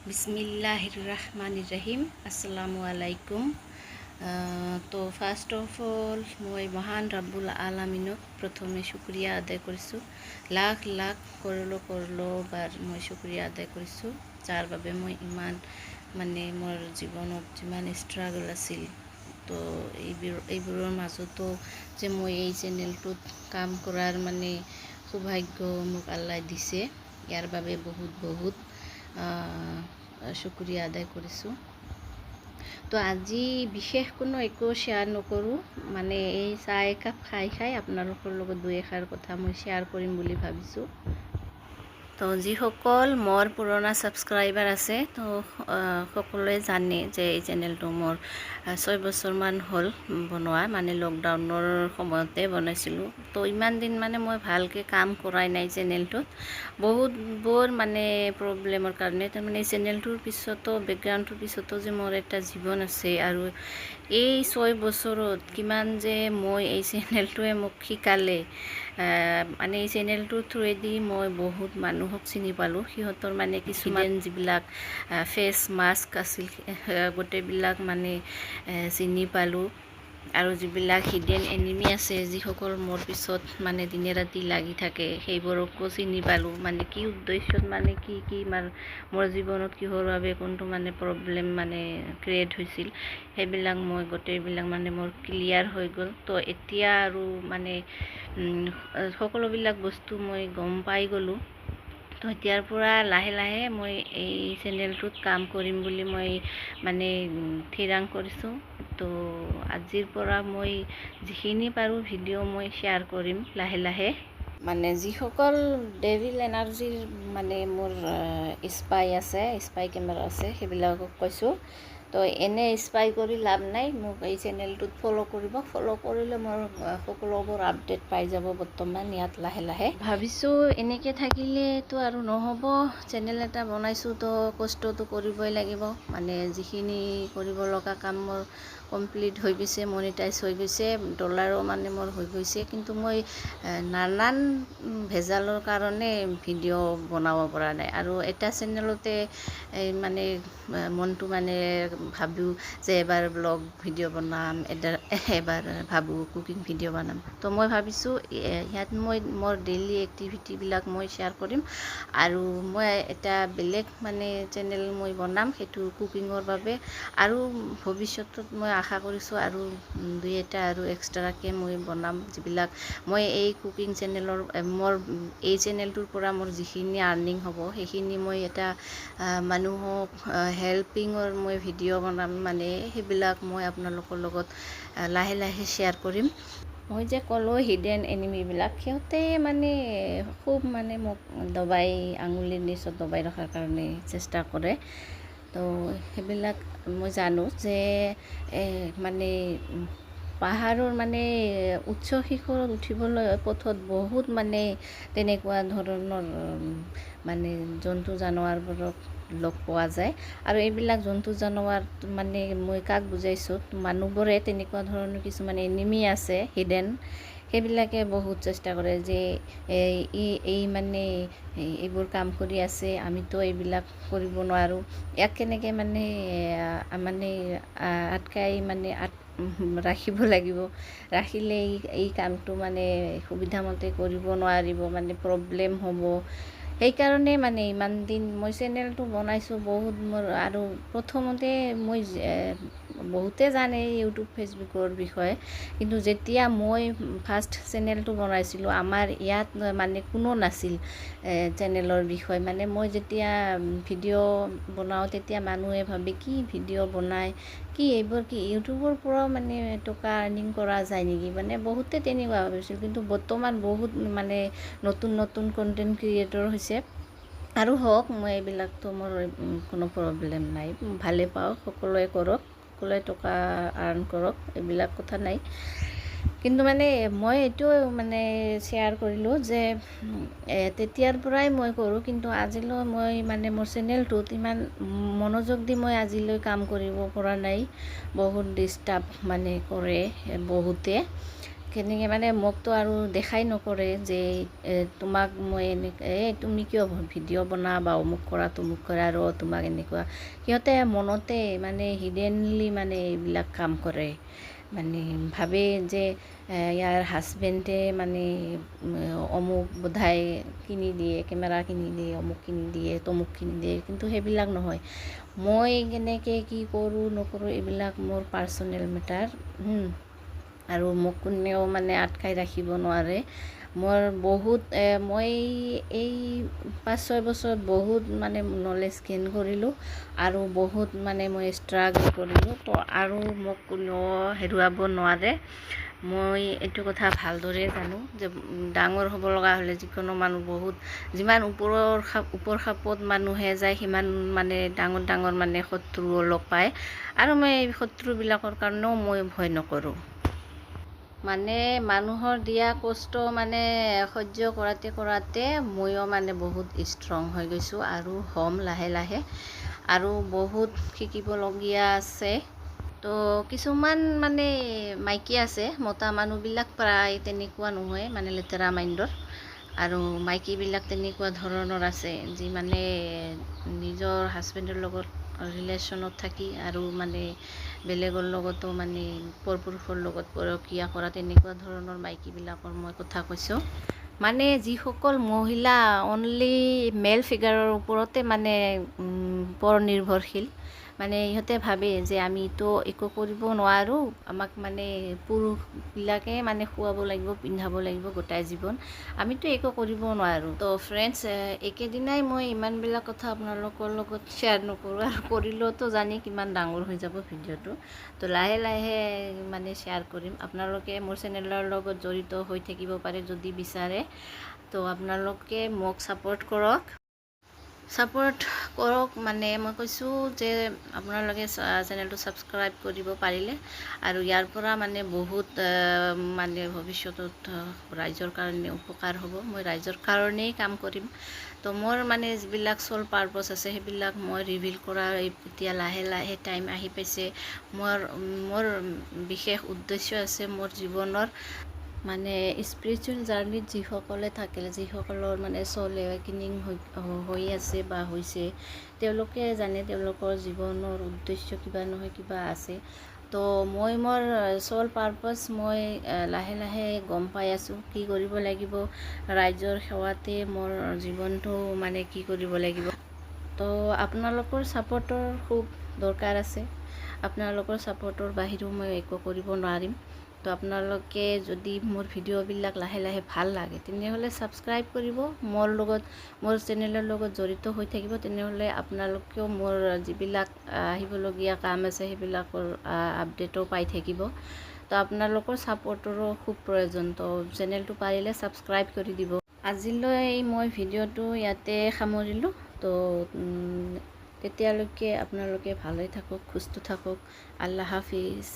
বিসমিল্লাহিৰ ৰহমানিৰ ৰহিম। আসসালামু আলাইকুম। তো ফাৰ্ষ্ট অফ অল মই মহান ৰাব্বুল আলামিনক প্ৰথমে শুক্ৰিয়া আদায় কৰিছোঁ। লাখ লাখ কৰলো মই শুক্ৰিয়া আদায় কৰিছোঁ, যাৰ বাবে মই ইমান মোৰ জীৱনত যিমান ষ্ট্ৰাগল আছিল, তো এইবোৰৰ মাজতো যে মই এই চেনেলটোত কাম কৰাৰ সৌভাগ্য মোক আল্লাই দিছে, ইয়াৰ বাবে বহুত বহুত শুক্ৰিয়া আদায় কৰিছোঁ। তো আজি বিশেষ কোনো একো শ্বেয়াৰ নকৰোঁ, এই চাহ একাপ খাই আপোনালোকৰ লগত দুই এষাৰ কথা মই শ্বেয়াৰ কৰিম বুলি ভাবিছোঁ। তো যিসকল মোৰ পুৰণা ছাবস্ক্ৰাইবাৰ আছে, তো সকলোৱে জানে যে এই চেনেলটো মোৰ 6 বছৰমান হ'ল বনোৱা, লকডাউনৰ সময়তে বনাইছিলোঁ। তো ইমান দিন মই ভালকৈ কাম কৰাই নাই চেনেলটোত, বহুতবোৰ প্ৰব্লেমৰ কাৰণে। এই চেনেলটোৰ পিছতো, বেকগ্ৰাউণ্ডটোৰ পিছতো যে মোৰ এটা জীৱন আছে, আৰু এই 6 বছৰত কিমান যে মই এই চেনেলটোৱে মোক শিকালে। এই চেনেলটোৰ থ্ৰুৱেদি মই বহুত মানুহক চিনি পালোঁ। সিহঁতৰ কিছুমান যিবিলাক ফেচ মাস্ক আছিল, গোটেইবিলাক চিনি পালোঁ। আৰু যিবিলাক হিডেন এনিমি আছে, যিসকল মোৰ পিছত দিনে ৰাতি লাগি থাকে, সেইবোৰকো চিনি পালোঁ। কি উদ্দেশ্যত, কি মোৰ জীৱনত কিহৰ বাবে কোনটো প্ৰব্লেম ক্ৰিয়েট হৈছিল, সেইবিলাক মই গোটেইবিলাক মোৰ ক্লিয়াৰ হৈ গ'ল। তো এতিয়া আৰু সকলোবিলাক বস্তু মই গম পাই গ'লোঁ। তো এতিয়াৰ পৰা লাহে লাহে মই এই চেনেলটোত কাম কৰিম বুলি মই থিৰাং কৰিছোঁ। তো আজিৰ পৰা মই যিখিনি পাৰোঁ ভিডিঅ' মই শ্বেয়াৰ কৰিম লাহে লাহে। যিসকল ডেভিল এনাৰ্জিৰ মোৰ স্পাই আছে, স্পাই কেমেৰা আছে, সেইবিলাকক কৈছোঁ, তো এনে স্পাই কৰি লাভ নাই। মোক এই চেনেলটোত ফ'ল' কৰিব। ফ'ল' কৰিলে মোৰ সকলোবোৰ আপডেট পাই যাব বৰ্তমান ইয়াত লাহে লাহে। ভাবিছোঁ এনেকৈ থাকিলেতো আৰু নহ'ব, চেনেল এটা বনাইছোঁ তো কষ্টটো কৰিবই লাগিব। যিখিনি কৰিব লগা কাম মোৰ কমপ্লিট হৈ গৈছে, মনিটাইজ হৈ গৈছে, ডলাৰো মোৰ হৈ গৈছে। কিন্তু মই নানান ভেজালৰ কাৰণে ভিডিঅ' বনাব পৰা নাই। আৰু এটা চেনেলতে মনটো ভাবোঁ যে এবাৰ ব্লগ ভিডিঅ' বনাম, এবাৰ ভাবোঁ কুকিং ভিডিঅ' বনাম। তো মই ভাবিছোঁ ইয়াত মই মোৰ ডেইলি এক্টিভিটিবিলাক মই শ্বেয়াৰ কৰিম, আৰু মই এটা বেলেগ চেনেল মই বনাম, সেইটো কুকিঙৰ বাবে। আৰু ভৱিষ্যতত মই আশা কৰিছোঁ আৰু দুই এটা আৰু এক্সট্ৰাকৈ মই বনাম, যিবিলাক মই এই কুকিং চেনেলৰ মোৰ এই চেনেলটোৰ পৰা মোৰ যিখিনি আৰ্নিং হ'ব, সেইখিনি মই এটা মানুহক হেল্পিঙৰ মই ভিডিঅ' বনাম। সেইবিলাক মই আপোনালোকৰ লগত লাহে লাহে শ্বেয়াৰ কৰিম। মই যে ক'লোঁ হিডেন এনিমিবিলাক, সিহঁতে খুব মোক দবাই, আঙুলিৰ নিচত দবাই ৰখাৰ কাৰণে চেষ্টা কৰে। তো সেইবিলাক মই জানো যে পাহাৰৰ উচ্চ শিখৰত উঠিবলৈ পথত বহুত তেনেকুৱা ধৰণৰ জন্তু জানোৱাৰবোৰক লগ পোৱা যায়। আৰু এইবিলাক জন্তু জানোৱাৰ মই কাক বুজাইছোঁ, মানুহবোৰে তেনেকুৱা ধৰণৰ কিছুমান এনিমি আছে হিডেন, সেইবিলাকে বহুত চেষ্টা কৰে যে এইবোৰ কাম কৰি আছে, আমিতো এইবিলাক কৰিব নোৱাৰোঁ, ইয়াক কেনেকৈ আটকাই ৰাখিব লাগিব, ৰাখিলে এই কামটো সুবিধামতে কৰিব নোৱাৰিব, প্ৰব্লেম হ'ব। সেইকাৰণে ইমান দিন মই চেনেলটো বনাইছোঁ বহুত মোৰ। আৰু প্ৰথমতে মই বহুতে জানে ইউটিউব ফেচবুকৰ বিষয়ে, কিন্তু যেতিয়া মই ফাৰ্ষ্ট চেনেলটো বনাইছিলোঁ, আমাৰ ইয়াত কোনো নাছিল চেনেলৰ বিষয়ে। মই যেতিয়া ভিডিঅ' বনাওঁ, তেতিয়া মানুহে ভাবে কি ভিডিঅ' বনায়, কি এইবোৰ কি ইউটিউবৰ পৰাও টকা আৰ্নিং কৰা যায় নেকি, বহুতে তেনেকুৱা ভাবিছিল। কিন্তু বৰ্তমান বহুত নতুন নতুন কণ্টেণ্ট ক্ৰিয়েটৰ হৈছে। আৰু হওক, মই এইবিলাকতো মোৰ কোনো প্ৰব্লেম নাই, ভালে পাওঁ, সকলোৱে কৰক, সকলোৱে টকা আৰ্ণ কৰক, এইবিলাক কথা নাই। কিন্তু মই এইটো শ্বেয়াৰ কৰিলোঁ যে তেতিয়াৰ পৰাই মই কৰোঁ, কিন্তু আজিলৈ মই মোৰ চেনেলটোত ইমান মনোযোগ দি মই আজিলৈ কাম কৰিব পৰা নাই। বহুত ডিষ্টাৰ্ব কৰে বহুতে। কেনেকৈ মানে মোকতো আৰু দেখাই নকৰে যে তোমাক মই তুমি কিয় ভিডিঅ' বনা বা অমুক কৰা তমুক কৰা আৰু তোমাক এনেকুৱা সিহঁতে মনতে মানে হিডেনলি মানে এইবিলাক কাম কৰে মানে ভাবে যে ইয়াৰ হাজবেণ্ডে মানে অমুক বোধাই কিনি দিয়ে কেমেৰা কিনি দিয়ে অমুক কিনি দিয়ে তমুক কিনি দিয়ে কিন্তু সেইবিলাক নহয় মই কেনেকৈ কি কৰোঁ নকৰোঁ এইবিলাক মোৰ পাৰ্চনেল মেটাৰ আৰু মোক কোনেও মানে আটকাই ৰাখিব নোৱাৰে মোৰ বহুত মই এই 5-6 বছৰত বহুত মানে নলেজ গেইন কৰিলোঁ আৰু বহুত মানে মই ষ্ট্ৰাগল কৰিলোঁ তো আৰু মোক কোনেও হেৰুৱাব নোৱাৰে মই এইটো কথা ভালদৰে জানো যে ডাঙৰ হ'ব লগা হ'লে যিকোনো মানুহ বহুত যিমান ওপৰ খাপত মানুহে যায় সিমান মানে ডাঙৰ মানে শত্ৰু লগ পায় আৰু মই এই শত্ৰুবিলাকৰ কাৰণেও মই ভয় নকৰোঁ মানে মানুহৰ দিয়া কষ্ট মানে সহ্য কৰাতে ময়ো মানে বহুত ষ্ট্ৰং হৈ গৈছোঁ আৰু হ'ম লাহে লাহে আৰু বহুত শিকিবলগীয়া আছে তো কিছুমান মানে মাইকী আছে মতা মানুহবিলাক প্ৰায় তেনেকুৱা নহয় মানে লেতেৰা মাইণ্ডৰ আৰু মাইকীবিলাক তেনেকুৱা ধৰণৰ আছে যি মানে নিজৰ হাজবেণ্ডৰ লগত ৰিলেশ্যনত থাকি আৰু মানে বেলেগৰ লগতো মানে পৰপুৰুষৰ লগত পৰকীয়া কৰা তেনেকুৱা ধৰণৰ মাইকীবিলাকৰ মই কথা কৈছোঁ মানে যিসকল মহিলা অনলি মেল ফিগাৰৰ ওপৰতে মানে পৰনিৰ্ভৰশীল মানে ইহঁতে ভাবে যে আমিতো একো কৰিব নোৱাৰোঁ আমাক মানে পুৰুষবিলাকে মানে খুৱাব লাগিব পিন্ধাব লাগিব গোটাই জীৱন আমিতো একো কৰিব নোৱাৰোঁ তো ফ্ৰেণ্ডছ একেদিনাই মই ইমানবিলাক কথা আপোনালোকৰ লগত শ্বেয়াৰ নকৰোঁ আৰু কৰিলেওতো জানি কিমান ডাঙৰ হৈ যাব ভিডিঅ'টো তো লাহে লাহে মানে শ্বেয়াৰ কৰিম আপোনালোকে মোৰ চেনেলৰ লগত জড়িত হৈ থাকিব পাৰে যদি বিচাৰে তো আপোনালোকে মোক ছাপোৰ্ট কৰক মানে মই কৈছোঁ যে আপোনালোকে চেনেলটো ছাবস্ক্ৰাইব কৰিব পাৰিলে আৰু ইয়াৰ পৰা মানে বহুত মানে ভৱিষ্যতত ৰাইজৰ কাৰণে উপকাৰ হ'ব মই ৰাইজৰ কাৰণেই কাম কৰিম তো মোৰ মানে যিবিলাক চ'ল পাৰপছ আছে সেইবিলাক মই ৰিভিল কৰাৰ এতিয়া লাহে লাহে টাইম আহি পাইছে মোৰ বিশেষ উদ্দেশ্য আছে মোৰ জীৱনৰ মানে স্পিৰিচুৱেল জাৰ্ণিত যিসকলে থাকে যিসকলৰ মানে চ'ল এৱেকেনিং হৈ আছে বা হৈছে তেওঁলোকে জানে তেওঁলোকৰ জীৱনৰ উদ্দেশ্য কিবা নহয় কিবা আছে তো মই মোৰ চ'ল পাৰপাছ মই লাহে লাহে গম পাই আছোঁ কি কৰিব লাগিব ৰাইজৰ সেৱাতে মোৰ জীৱনটো মানে কি কৰিব লাগিব তো আপোনালোকৰ ছাপোৰ্টৰ খুব দৰকাৰ আছে আপোনালোকৰ ছাপোৰ্টৰ বাহিৰেও মই একো কৰিব নোৱাৰিম তো আপোনালোকে যদি মোৰ ভিডিঅ'বিলাক লাহে লাহে ভাল লাগে তেনেহ'লে ছাবস্ক্ৰাইব কৰিব মোৰ চেনেলৰ লগত জড়িত হৈ থাকিব তেনেহ'লে আপোনালোকেও মোৰ যিবিলাক আহিবলগীয়া কাম আছে সেইবিলাকৰ আপডেটো পাই থাকিব তো আপোনালোকৰ ছাপোৰ্টৰো খুব প্ৰয়োজন তো চেনেলটো পাৰিলে ছাবস্ক্ৰাইব কৰি দিব আজিলৈ মই ভিডিঅ'টো ইয়াতে সামৰিলোঁ তো তেতিয়ালৈকে আপোনালোকে ভালে থাকক সুস্থ থাকক আল্লাহ হাফিজ